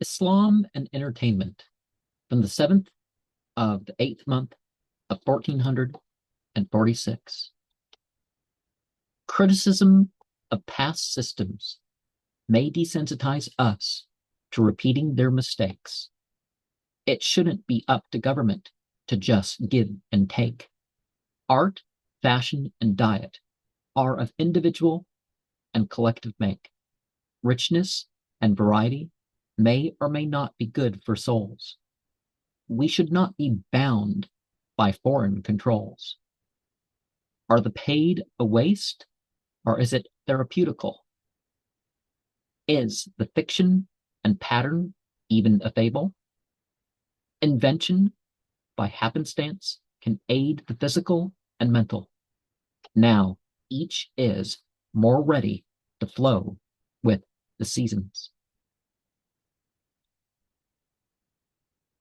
Islam and entertainment from the 7th of the 8th month of 1446. Criticism of past systems may desensitize us to repeating their mistakes. It shouldn't be up to government to just give and take. Art, fashion, and diet are of individual and collective make. Richness and variety may or may not be good for souls. We should not be bound by foreign controls. Are the paid a waste, or is it therapeutical? Is the fiction and pattern even a fable? Invention by happenstance can aid the physical and mental. Now each is more ready to flow with the seasons.